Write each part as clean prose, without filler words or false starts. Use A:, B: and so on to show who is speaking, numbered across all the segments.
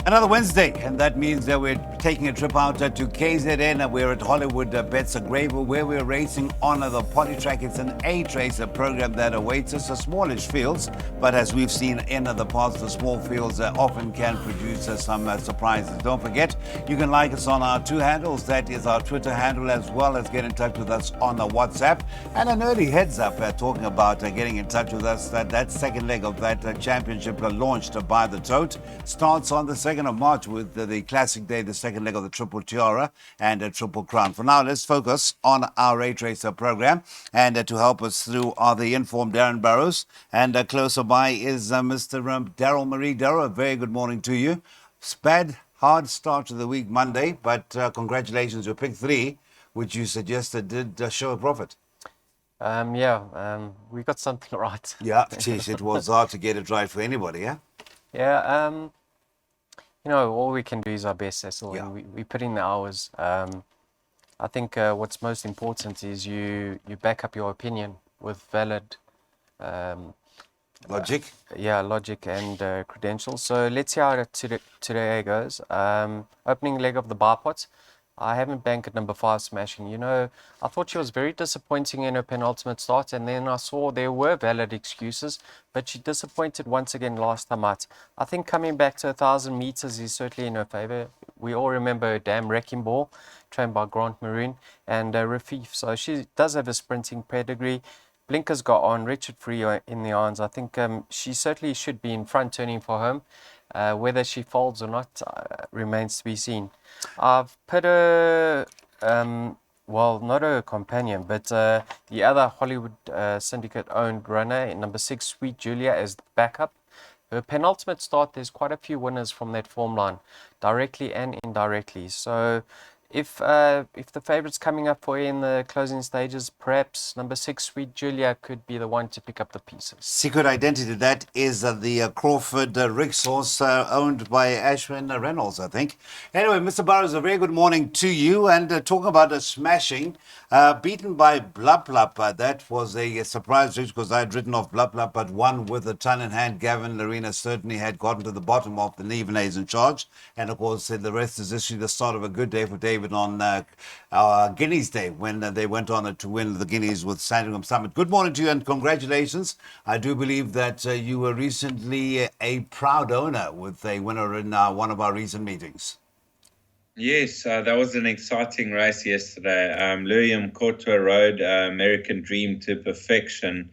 A: Another Wednesday, and that means that we're taking a trip out to KZN. And we're at Hollywood Bets Greyville, where we're racing on the Polytrack. It's an eight-race program that awaits us, smallish fields, but as we've seen in the past, the small fields often can produce some surprises. Don't forget, you can like us on our two handles. That is our Twitter handle, as well as get in touch with us on the WhatsApp. And an early heads up talking about getting in touch with us. That second leg of that championship launched by the Tote starts on the 2nd of March with the Classic Day, the second leg of the Triple Tiara and a Triple Crown. For now, let's focus on our eight racer program. And to help us through are the informed Darren Burrows. And closer by is Mr. Daryl Marie. Daryl, a very good morning to you. Bad, hard start to the week Monday, but congratulations. Your pick three, which you suggested did show a profit.
B: We got something right.
A: Yeah, geez, it was hard to get it right for anybody, yeah?
B: Yeah, all we can do is our best, Cecil,
A: Yeah.
B: and we put in the hours. I think what's most important is you back up your opinion with valid
A: Logic?
B: logic and credentials. So let's see how today goes. Opening leg of the bar pot. I haven't banked at number 5 Smashing. I thought she was very disappointing in her penultimate start, and then I saw there were valid excuses, but she disappointed once again last time out. I think coming back to 1,000 meters is certainly in her favor. We all remember her damn wrecking ball, trained by Grant Maroon and Rafif. So she does have a sprinting pedigree. Blinkers got on, Richard Free in the irons. I think she certainly should be in front turning for home. Whether she folds or not remains to be seen. I've put her, not her companion, but the other Hollywood Syndicate-owned runner, in number 6, Sweet Julia, as backup. Her penultimate start, there's quite a few winners from that form line, directly and indirectly. So if the favourites coming up for her in the closing stages, perhaps number 6, Sweet Julia, could be the one to pick up the pieces.
A: Secret Identity, that is the Crawford Rick's horse, owned by Ashwin Reynolds, I think. Anyway, Mr. Burrows, a very good morning to you. And talking about a smashing, beaten by Blub Blub. That was a surprise race because I had written off Blub Blub, but won with a ton in hand. Gavin Larena certainly had gotten to the bottom of the Nevenays in charge. And of course, the rest is history, the start of a good day for David on our Guineas Day when they went on to win the Guineas with Sandringham Summit. Good morning to you and congratulations. I do believe that you were recently a proud owner with a winner in one of our recent meetings.
C: Yes, that was an exciting race yesterday. William Courtois rode American Dream to perfection.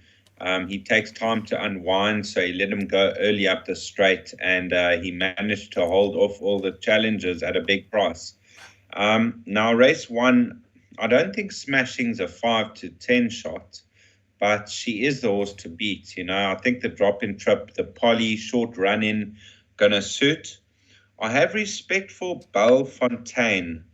C: He takes time to unwind, so he let him go early up the straight, and he managed to hold off all the challenges at a big price. Now, race 1, I don't think Smashing's a 5 to 10 shot, but she is the horse to beat. I think the drop-in trip, the poly short run-in, gonna suit. I have respect for Belle Fontaine.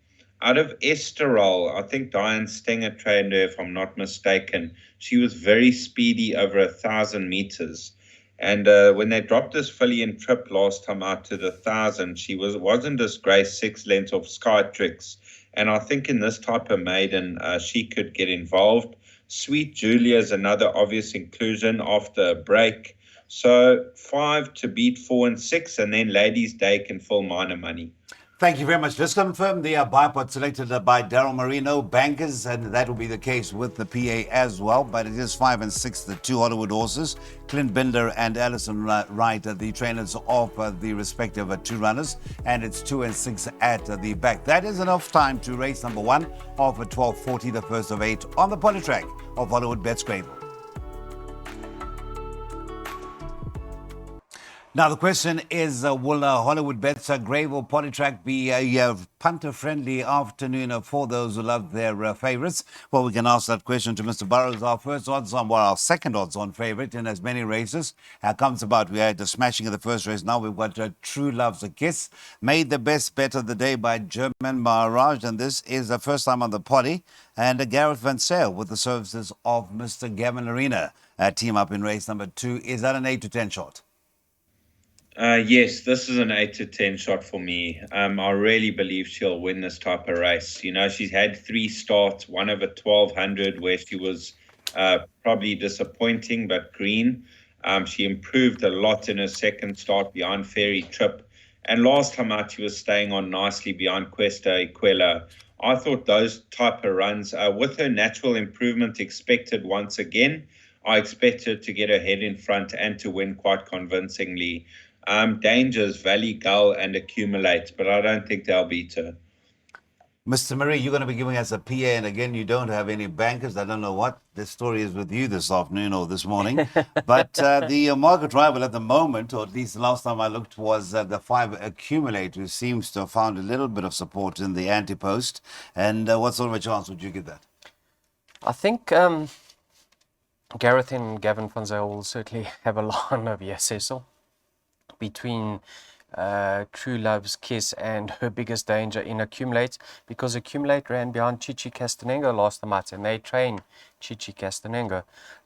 C: Out of Esterol, I think Diane Stenger trained her, if I'm not mistaken. She was very speedy over 1,000 meters. And when they dropped this filly in trip last time out to the 1,000, she wasn't disgraced 6 lengths of Skytrix. And I think in this type of maiden, she could get involved. Sweet Julia is another obvious inclusion after a break. So 5 to beat 4 and 6, and then Ladies' Day can fill minor money.
A: Thank you very much. Let's confirm the bipod selected by Daryl Marino, bankers, and that will be the case with the PA as well. But it is 5 and 6, the two Hollywood horses, Clint Binder and Alison Wright, the trainers of the respective two runners, and it's 2 and 6 at the back. That is enough time to race number 1 of 12:40, the first of 8 on the Polytrack of Hollywood Bets Greyville. Now, the question is, will Hollywood Bets Greyville Polytrack be a punter-friendly afternoon for those who love their favourites? Well, we can ask that question to Mr. Burrows. Our first odds on, our second odds on favourite in as many races comes about. We had the smashing of the first race. Now we've got True Love's a Kiss, made the best bet of the day by German Maharaj, and this is the first time on the Poly. And Gareth Van Sale with the services of Mr. Gavin Arena team up in race number 2. Is that an 8 to 10 shot?
C: Yes, this is an 8 to 10 shot for me. I really believe she'll win this type of race. She's had 3 starts, one over 1,200 where she was probably disappointing but green. She improved a lot in her second start behind Fairy Trip. And last time out, she was staying on nicely behind Cuesta Equella. I thought those type of runs, with her natural improvement expected once again, I expect her to get her head in front and to win quite convincingly. Dangers, Valley Gull, and Accumulate, but I don't think they'll beat her.
A: Mr. Murray, you're going to be giving us a PA, and again, you don't have any bankers. I don't know what the story is with you this afternoon or this morning. But the market rival at the moment, or at least the last time I looked, was the 5 Accumulate, who seems to have found a little bit of support in the anti-post. And what sort of a chance would you give that?
B: I think Gareth and Gavin van Zyl will certainly have a line of yes, Cecil, between True Love's Kiss and her biggest danger in Accumulate, because Accumulate ran behind Chichi Castanengo last night and they train Chichi Castanengo.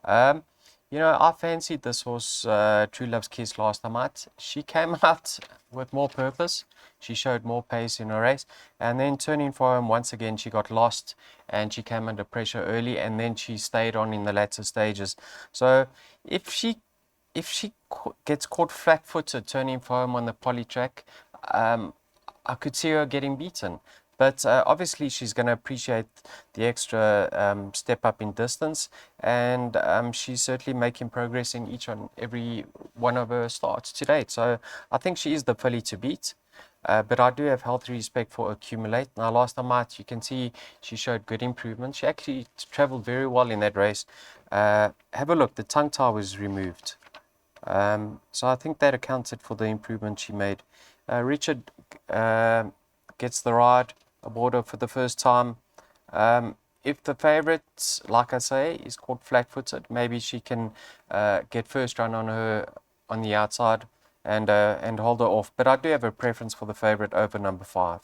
B: You know, I fancied this horse, True Love's Kiss, last night. She came out with more purpose. She showed more pace in her race. And then Turning for Home, once again, she got lost and she came under pressure early, and then she stayed on in the latter stages. So if she gets caught flat-footed turning for home on the poly track, I could see her getting beaten. But obviously she's going to appreciate the extra step up in distance, and she's certainly making progress in each and every one of her starts to date. So I think she is the filly to beat. But I do have healthy respect for Accumulate. Now, last time out, you can see she showed good improvement. She actually travelled very well in that race. Have a look, the tongue tie was removed. So I think that accounted for the improvement she made. Richard gets the ride aboard her for the first time. If the favourite, like I say, is caught flat-footed, maybe she can get first run on her on the outside and hold her off. But I do have a preference for the favourite over number 5.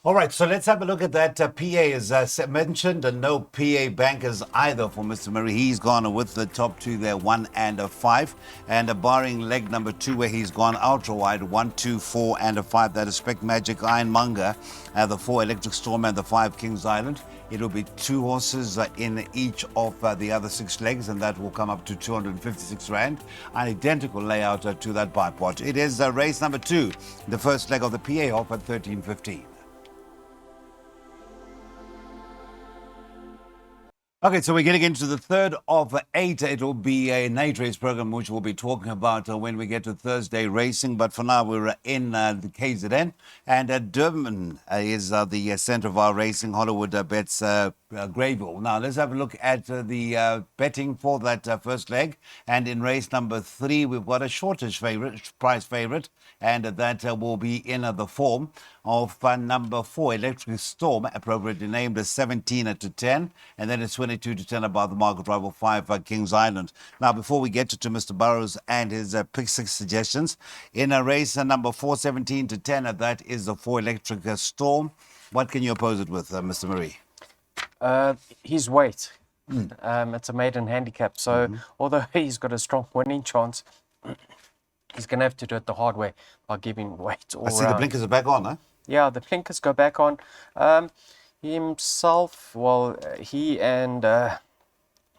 A: All right, so let's have a look at that. PA is mentioned, and no PA bankers either for Mr. Murray. He's gone with the top 2 there, 1 and a 5. And barring leg number 2, where he's gone ultra wide, 1, 2, 4 and a 5. That is Spec Magic, Ironmonger, the 4 Electric Storm, and the 5 Kings Island. It'll be 2 horses in each of the other 6 legs, and that will come up to 256 Rand. An identical layout to that bipod. It is race number 2, the first leg of the PA off at 13:15. Okay, so we're getting into the third of 8. It will be a night race program, which we'll be talking about when we get to Thursday racing. But for now, we're in the KZN. And Durban is the centre of our racing. Hollywood bets Greyville. Now, let's have a look at the betting for that first leg. And in race number 3, we've got a shortish price favourite. And that will be in the form of number 4, Electric Storm, appropriately named as 17-10. And then it's 22-10 about the market rival 5 Kings Island. Now, before we get to Mr. Burrows and his pick 6 suggestions, in a race number 4, 17-10, that is the 4 Electric Storm. What can you oppose it with, Mr. Murray?
B: His weight. It's a maiden handicap. So although he's got a strong winning chance, he's going to have to do it the hard way by giving weight all
A: I see the blinkers are back on, huh?
B: Yeah, the blinkers go back on. Himself, well, he and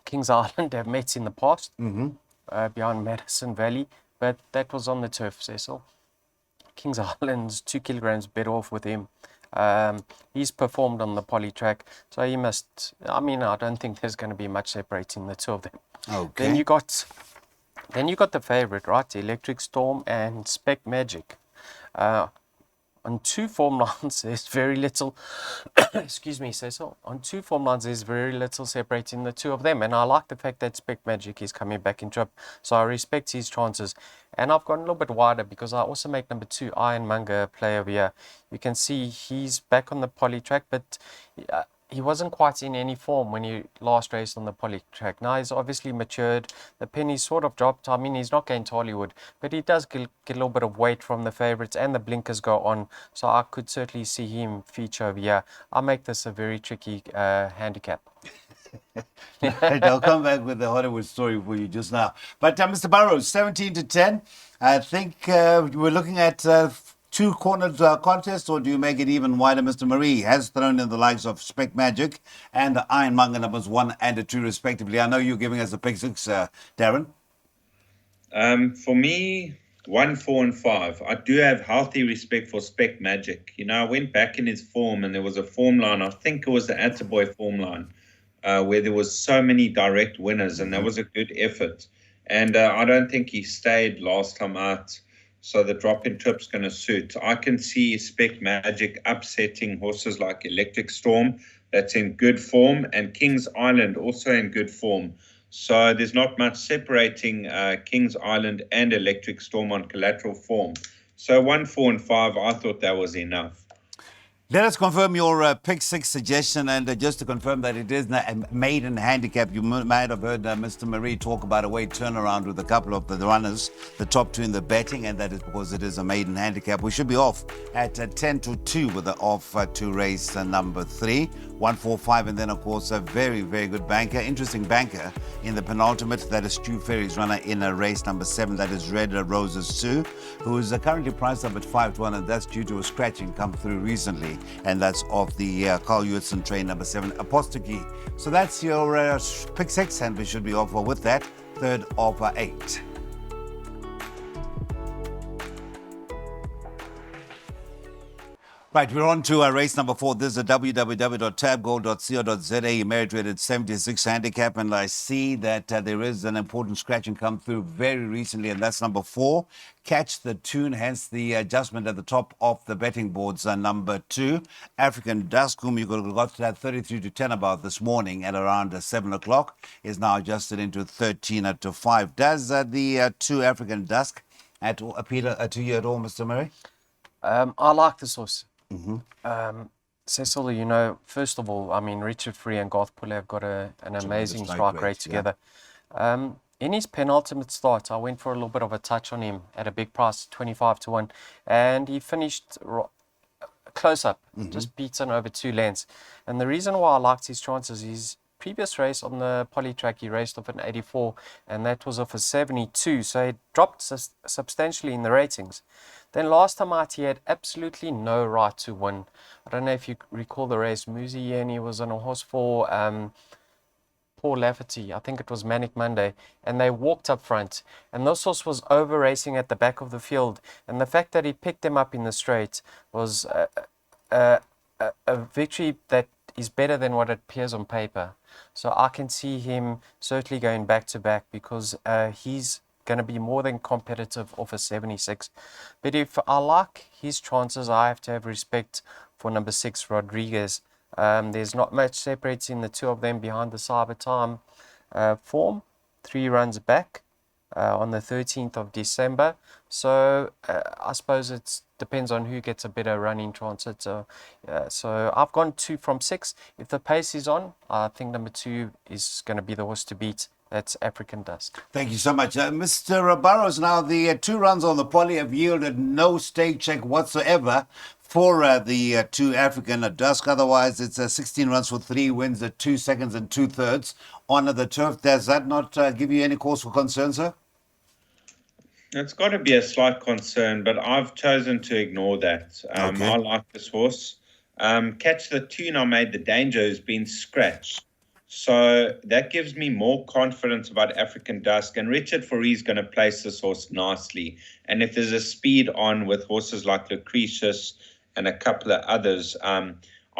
B: Kings Island have met in the past behind Madison Valley, but that was on the turf, Cecil. Kings Island's 2 kilograms better off with him. He's performed on the poly track, so he must. I mean, I don't think there's going to be much separating the 2 of them.
A: Okay.
B: Then you got the favourite, right? Electric Storm and Spec Magic. On 2 form lines, there's very little. Excuse me, Cecil. On 2 form lines, there's very little separating the 2 of them, and I like the fact that Spec Magic is coming back in trip, so I respect his chances. And I've gone a little bit wider because I also make number 2, Ironmonger, play over here. You can see he's back on the poly track, but he wasn't quite in any form when he last raced on the poly track. Now he's obviously matured. The penny sort of dropped. I mean, he's not going to Hollywood, but he does get a little bit of weight from the favourites, and the blinkers go on. So I could certainly see him feature over here. I make this a very tricky handicap.
A: Right, I'll come back with the Hollywood story for you just now. But Mr. Burrows, 17-10. I think we're looking at 2 cornered contest, or do you make it even wider? Mr. Marie has thrown in the likes of Spec Magic and the Ironmonger numbers 1 and 2 respectively. I know you're giving us a pick 6, Darren.
C: For me, 1, 4, and 5. I do have healthy respect for Spec Magic. You know, I went back in his form and there was a form line, I think it was the Attaboy form line, where there was so many direct winners, and that was a good effort. And I don't think he stayed last time out, so the drop-in trip's going to suit. I can see Spec Magic upsetting horses like Electric Storm, that's in good form, and King's Island also in good form. So there's not much separating King's Island and Electric Storm on collateral form. So 1, 4, and 5, I thought that was enough.
A: Let us confirm your pick six suggestion, and just to confirm that it is a maiden handicap. You might have heard Mr. Marie talk about a weight turnaround with a couple of the runners, the top two in the betting, and that is because it is a maiden handicap. We should be off at 10 to 2 with the off to race number 3, 1, 4, 5, and then of course a very, very good banker, interesting banker in the penultimate. That is Stu Ferry's runner in race number 7. That is Red Roses 2, who is currently priced up at 5 to 1, and that's due to a scratching come through recently. And that's of the Carl Hewitson train number 7, Apostrophe. So that's your pick 6, and we should be off with that, 3rd of 8. Right, we're on to race number 4. This is www.tabgold.co.za, merit rated 76 handicap, and I see that there is an important scratching come through very recently, and that's number 4. Catch the Tune, hence the adjustment at the top of the betting boards. Number 2, African Dusk, whom you got to that 33 to 10 about this morning at around 7 o'clock, is now adjusted into 13 to 5. Does the 2 African Dusk appeal to you at all, Mr. Murray?
B: I like this horse. Cecil, you know, first of all, I mean, Richard Free and Garth Puller have got an amazing strike rate together. Yeah. In his penultimate start, I went for a little bit of a touch on him at a big price, 25 to 1, and he finished close up, just beaten over 2 lengths. And the reason why I liked his chances is previous race on the poly track, he raced off an 84, and that was off a 72, so it dropped substantially in the ratings. Then last time out, he had absolutely no right to win. I don't know if you recall the race. Muzi Yeni was on a horse for Paul Lafferty. I think it was Manic Monday. And they walked up front. And this horse was over racing at the back of the field. And the fact that he picked them up in the straight was a victory that is better than what it appears on paper. So I can see him certainly going back to back because he's going to be more than competitive off a 76. But if I like his chances, I have to have respect for number 6, Rodriguez. There's not much separating the two of them behind the Cyber Time form. 3 runs back on the 13th of December. So I suppose it depends on who gets a better running chance. So I've gone 2 from 6. If the pace is on, I think number 2 is going to be the horse to beat. That's African Dusk.
A: Thank you so much. Mr. Burrows, now the 2 runs on the poly have yielded no stake check whatsoever for the 2 African Dusk. Otherwise, it's 16 runs for 3 wins at 2 seconds and 2/3 on the turf. Does that not give you any cause for concern, sir?
C: It's got to be a slight concern, but I've chosen to ignore that.
A: Okay.
C: I like this horse. Catch the Tune, I made the danger, has been scratched. So that gives me more confidence about African Dusk. And Richard Fourie going to place this horse nicely. And if there's a speed on with horses like Lucretius and a couple of others, I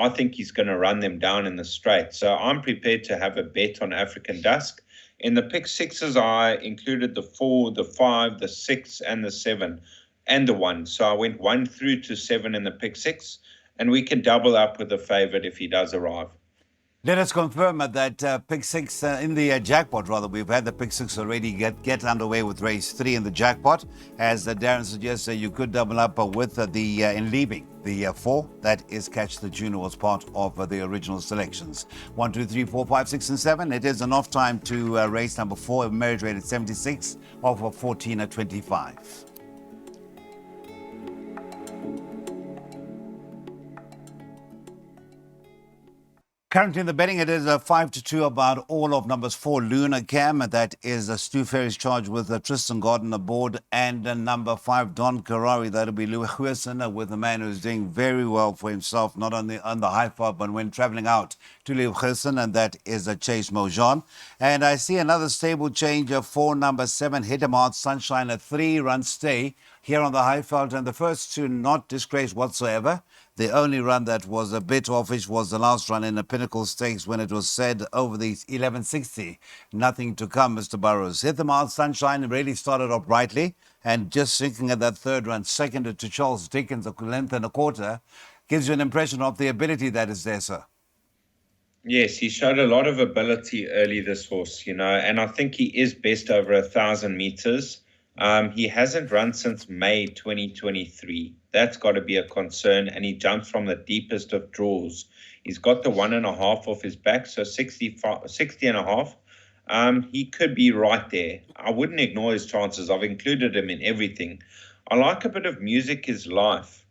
C: think he's going to run them down in the straight. So I'm prepared to have a bet on African Dusk. In the pick 6s, I included the 4, the 5, the 6, and the 7, and the 1. So I went 1 through to 7 in the pick 6. And we can double up with the favourite if he does arrive.
A: Let us confirm that pick 6 in the jackpot, rather. We've had the pick 6 already get underway with race 3 in the jackpot. As Darren suggests, you could double up with the in leaving the 4. That is Catch the Tune, was part of the original selections. 1, 2, 3, 4, 5, 6, and 7. It is an off time to race number 4, merit rated 76, off of 14 at 25. Currently in the betting, it is 5 to 2 about all of numbers 4, Luna Cam. That is Stu Ferry's charge with Tristan Gordon aboard. And number 5, Don Carrari. That'll be Louis Huisson with a man who's doing very well for himself, not on the high far, but when traveling out Tulio Gerson, and that is a Chase Mojan. And I see another stable changer for number 7, Hidemart Sunshine, a 3-run stay here on the Highveld, and the first two not disgraced whatsoever. The only run that was a bit offish was the last run in the Pinnacle Stakes when it was said over the 1160. Nothing to come, Mr. Burrows. Hidemart Sunshine really started off brightly, and just sinking at that third run, seconded to Charles Dickens, a length and a quarter, gives you an impression of the ability that is there, sir.
C: Yes, he showed a lot of ability early, this horse, and I think he is best over 1,000 meters. He hasn't run since May 2023. That's got to be a concern, and he jumps from the deepest of draws. He's got the 1.5 off his back, so 60 and a half. He could be right there. I wouldn't ignore his chances. I've included him in everything. I like a bit of Music is Life.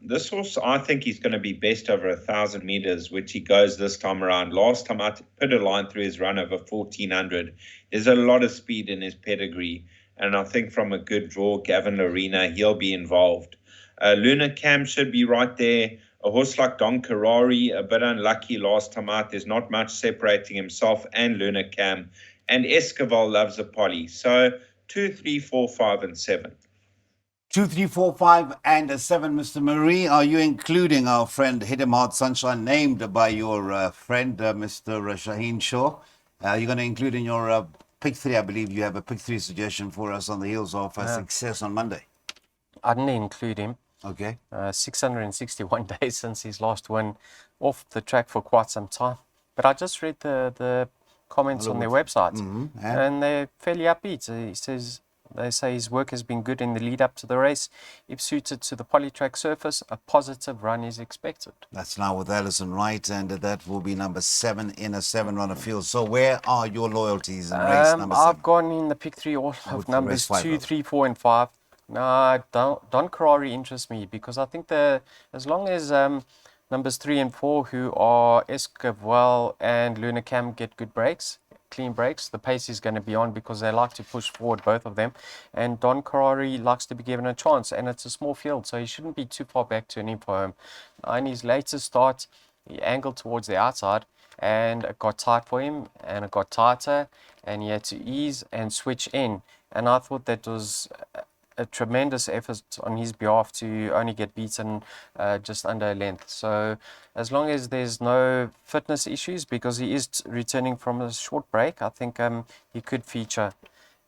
C: This horse, I think he's going to be best over 1,000 meters, which he goes this time around. Last time I put a line through his run over 1,400. There's a lot of speed in his pedigree, and I think from a good draw, Gavin Lorena, he'll be involved. Luna Cam should be right there. A horse like Don Carrari, a bit unlucky last time out. There's not much separating himself and Luna Cam. And Esquivel loves a poly. So 2, 3, 4, 5, and 7.
A: 2, 3, 4, 5, and a 7, Mr. Marie. Are you including our friend Hidemart Sunshine, named by your friend, Mr. Shaheen Shaw? You're going to include in your pick 3, I believe you have a pick 3 suggestion for us on the heels of success on Monday.
B: I didn't include him.
A: Okay.
B: 661 days since his last win, off the track for quite some time. But I just read the comments on their website, and they're fairly upbeat. They say his work has been good in the lead up to the race. If suited to the polytrack surface, a positive run is expected.
A: That's now with Alison Wright, and that will be number 7 in a 7-runner field. So where are your loyalties in race number 7?
B: I've gone in the pick 3 all of numbers 2, 3, 4, and 5. No, Don Carrari interests me because I think as long as numbers 3 and 4, who are Esquivel and Luna Cam, get good breaks, clean breaks, the pace is going to be on because they like to push forward, both of them. And Don Carrari likes to be given a chance, and it's a small field, so he shouldn't be too far back to an info home. In his latest start, he angled towards the outside, and it got tight for him, and it got tighter, and he had to ease and switch in. And I thought that was a tremendous effort on his behalf to only get beaten just under a length. So as long as there's no fitness issues, because he is returning from a short break, I think he could feature.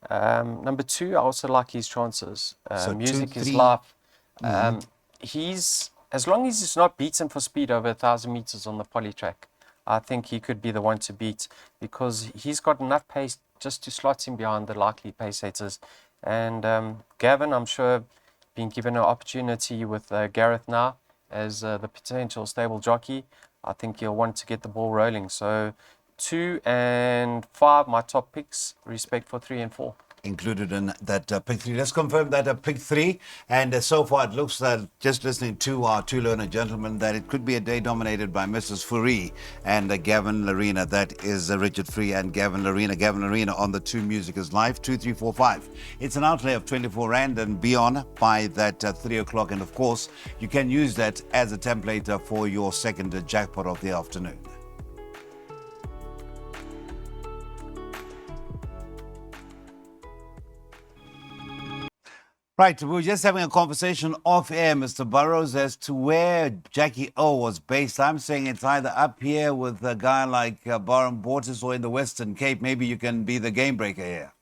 B: Number 2, I also like his chances.
A: So
B: Music
A: 2,
B: is
A: 3.
B: Life. As long as he's not beaten for speed over 1,000 meters on the polytrack, I think he could be the one to beat, because he's got enough pace just to slot him behind the likely pace setters. And Gavin, I'm sure, being given an opportunity with Gareth now as the potential stable jockey, I think he'll want to get the ball rolling. So 2 and 5, my top picks. Respect for 3 and 4.
A: Included in that pick 3. Let's confirm that pick 3. And so far, it looks just listening to our two learned gentlemen, that it could be a day dominated by Mrs. Fourie and Gavin Lorena. That is Richard Free and Gavin Lorena. Gavin Lorena on the 2 Music is Life, 2, 3, 4, 5. It's an outlay of 24 Rand and beyond by that 3 o'clock. And of course, you can use that as a template for your second jackpot of the afternoon. Right, we were just having a conversation off air, Mr. Burrows, as to where Jackie O was based. I'm saying it's either up here with a guy like Baron Bortis or in the Western Cape. Maybe you can be the game breaker here.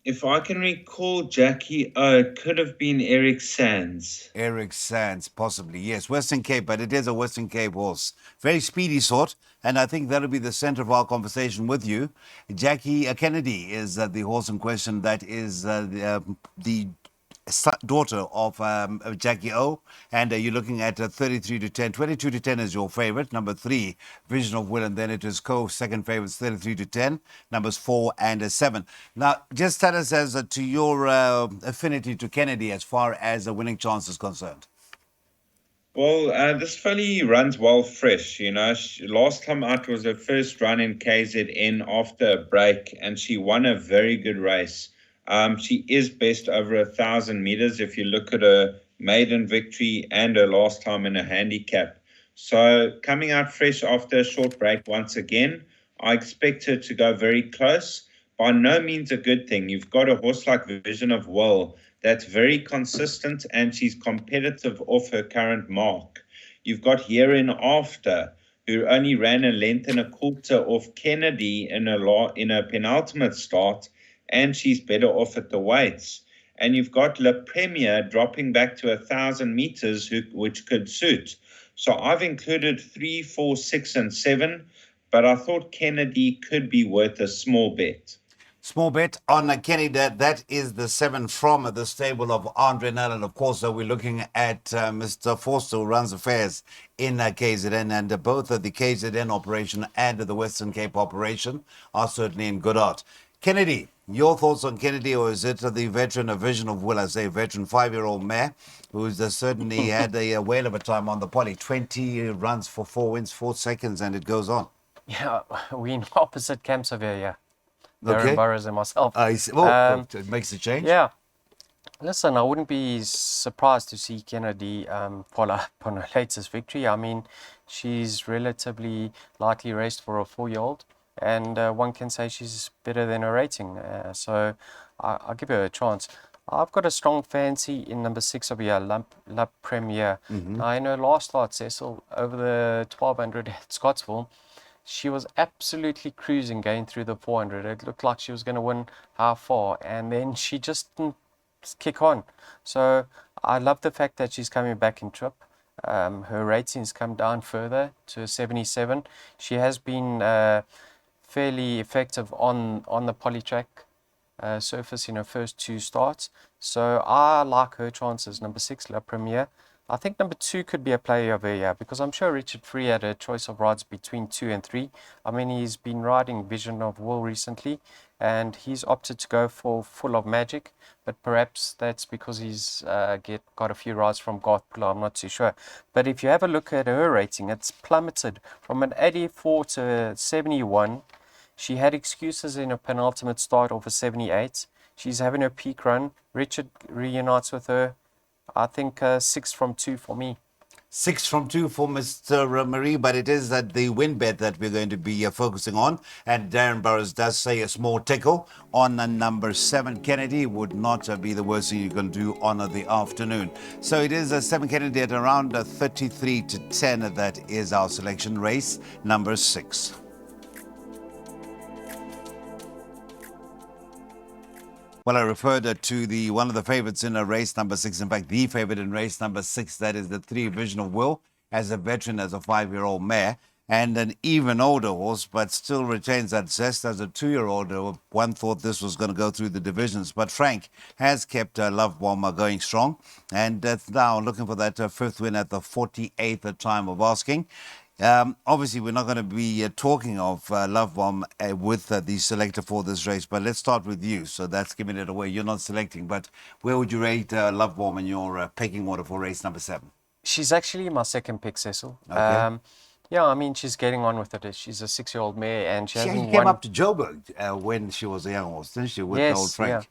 C: If I can recall, Jackie O, it could have been Eric Sands.
A: Eric Sands, possibly, yes. Western Cape, but it is a Western Cape horse. Very speedy sort, and I think that'll be the center of our conversation with you. Jackie Kennedy is the horse in question. That is the daughter of Jackie O, and you're looking at 33 to 10. 22 to 10 is your favorite. Number 3, Vision of Will, and then it is second favorites, 33 to 10. Numbers 4 and 7. Now, just tell us as to your affinity to Kennedy as far as the winning chance is concerned.
C: Well, this filly runs well fresh. Last time out was her first run in KZN after a break, and she won a very good race. She is best over 1,000 meters if you look at her maiden victory and her last time in a handicap. So coming out fresh after a short break once again, I expect her to go very close. By no means a good thing. You've got a horse like Vision of Will that's very consistent and she's competitive off her current mark. You've got Here and After, who only ran a length and a quarter off Kennedy in a penultimate start, and she's better off at the weights. And you've got La Premier dropping back to 1,000 meters, which could suit. So I've included 3, 4, 6, and 7, but I thought Kennedy could be worth a small bet.
A: Small bet on Kenny. That is the 7 from the stable of Andre Null. And of course, we're looking at Mr. Forster, who runs affairs in KZN. And both the KZN operation and the Western Cape operation are certainly in good art. Kennedy, your thoughts on Kennedy, or is it the veteran, a Vision of Will, I say, veteran 5-year-old mare, who's certainly had a whale of a time on the poly? 20 runs for 4 wins, 4 seconds, and it goes on.
B: Yeah, we're in opposite camps over here. Darren
A: Okay.
B: Burrows and myself.
A: I see. Oh, it makes a change.
B: Yeah. Listen, I wouldn't be surprised to see Kennedy follow up on her latest victory. I mean, she's relatively lightly raced for a 4-year-old, and one can say she's better than her rating. So I'll give her a chance. I've got a strong fancy in number 6 of here, La Premier. Now, in her last start, Cecil, over the 1200 at Scottsville, she was absolutely cruising going through the 400. It looked like she was going to win half far, and then she just didn't kick on. So I love the fact that she's coming back in trip. Her ratings come down further to 77. She has been fairly effective on the polytrack surface in her first 2 starts. So I like her chances. Number 6, La Premiere. I think number 2 could be a player over here because I'm sure Richard Free had a choice of rides between 2 and 3. I mean, he's been riding Vision of Will recently and he's opted to go for Full of Magic, but perhaps that's because he's got a few rides from Garth Puller, I'm not too sure. But if you have a look at her rating, it's plummeted from an 84 to 71. She had excuses in her penultimate start of a 78. She's having her peak run. Richard reunites with her. I think 6 from 2 for me.
A: 6 from 2 for Mr. Marie, but it is the win bet that we're going to be focusing on. And Darren Burrows does say a small tickle on number 7. Kennedy would not be the worst thing you can do on the afternoon. So it is 7 Kennedy at around 33 to 10. That is our selection race, number 6. Well, I referred to one of the favorites in race number 6. In fact, the favorite in race number 6, that is the 3 Vision of Will, as a veteran, as a 5-year-old mare, and an even older horse, but still retains that zest as a 2-year-old. One thought this was going to go through the divisions, but Frank has kept Love Bomb going strong, and now looking for that 5th win at the 48th time of asking. Obviously, we're not going to be talking of Love Bomb with the selector for this race, but let's start with you. So that's giving it away. You're not selecting, but where would you rate Love Bomb in your pecking order for race number 7?
B: She's actually my second pick, Cecil.
A: Okay.
B: Yeah, I mean, she's getting on with it. She's a 6-year-old mare, and she hasn't
A: came
B: won.
A: up to Joburg when she was a young horse, didn't she, with old Frank?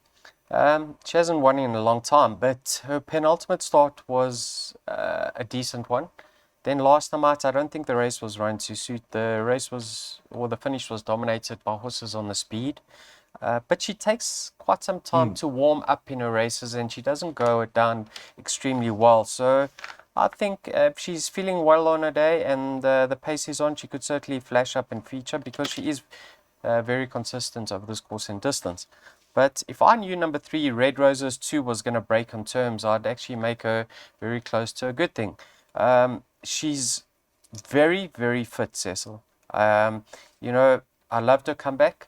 B: Yeah. She hasn't won in a long time, but her penultimate start was a decent one. Then last time out, I don't think the race was run to suit. The finish was dominated by horses on the speed. But she takes quite some time to warm up in her races, and she doesn't go down extremely well. So I think if she's feeling well on her day and the pace is on, she could certainly flash up and feature because she is very consistent over this course and distance. But if I knew number 3, Red Roses 2, was going to break on terms, I'd actually make her very close to a good thing. She's very, very fit, Cecil. You know, I loved her comeback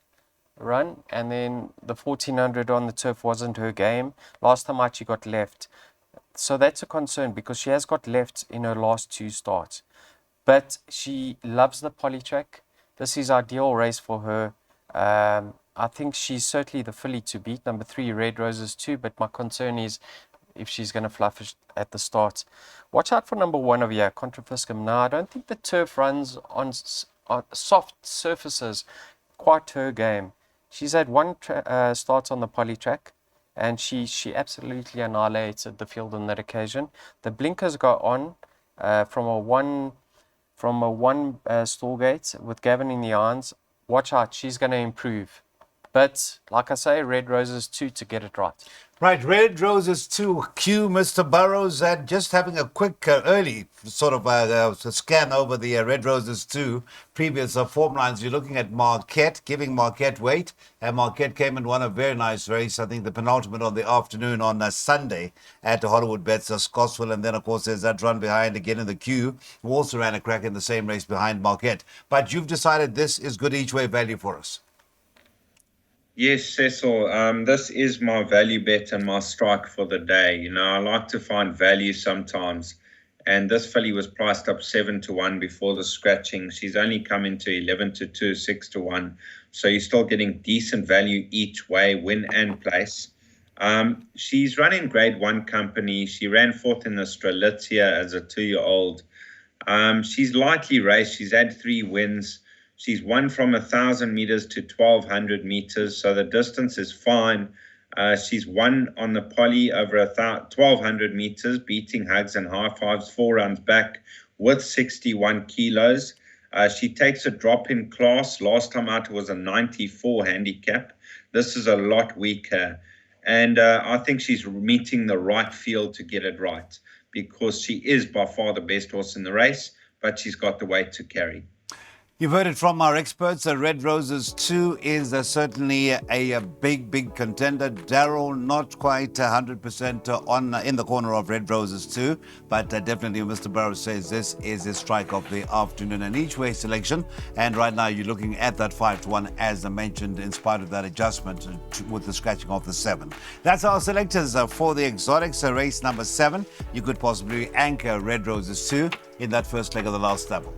B: run, and then the 1400 on the turf wasn't her game. Last time out, she got left. So that's a concern because she has got left in her last 2 starts. But she loves the polytrack. This is ideal race for her. I think she's certainly the filly to beat, number 3, Red Roses 2, but my concern is if she's going to fluff it at the start. Watch out for number 1 over here, Contra Fiscum. Now, I don't think the turf runs on soft surfaces quite her game. She's had 1 start on the polytrack, and she absolutely annihilated the field on that occasion. The blinkers go on from a 1 from a one stall gate with Gavin in the irons. Watch out, she's going to improve. But like I say, Red Roses 2 to get it right.
A: Right, Red Roses 2, Q, Mr. Burrows, and just having a quick early sort of scan over the Red Roses 2 previous form lines. You're looking at Marquette, giving Marquette weight, and Marquette came and won a very nice race. I think the penultimate on the afternoon on Sunday at the Hollywood Bets, Scottsville, and then of course there's that run behind again in the Q, who also ran a crack in the same race behind Marquette. But you've decided this is good each way value for us.
C: Yes, Cecil. This is my value bet and my strike for the day. You know, I like to find value sometimes. And this filly was priced up 7-1 before the scratching. She's only come into 11-2, 6-1. So you're still getting decent value each way, win and place. She's running Grade 1 company. She ran fourth in the Strelitzia as a 2-year-old. She's lightly raced. She's had 3 wins. She's won from 1,000 meters to 1,200 meters, so the distance is fine. She's won on the poly over 1,200 meters, beating Hugs and High Fives 4 runs back with 61 kilos. She takes a drop in class. Last time out was a 94 handicap. This is a lot weaker. And I think she's meeting the right field to get it right, because she is by far the best horse in the race, but she's got the weight to carry.
A: You've heard it from our experts. Red Roses 2 is certainly a big contender. Daryl not quite 100% in the corner of Red Roses 2, but definitely Mr. Burrows says this is his strike of the afternoon and each way selection. And right now you're looking at that 5-1 as I mentioned, in spite of that adjustment with the scratching of the 7. That's our selectors for the exotics. Race number 7. You could possibly anchor Red Roses 2 in that first leg of the last double.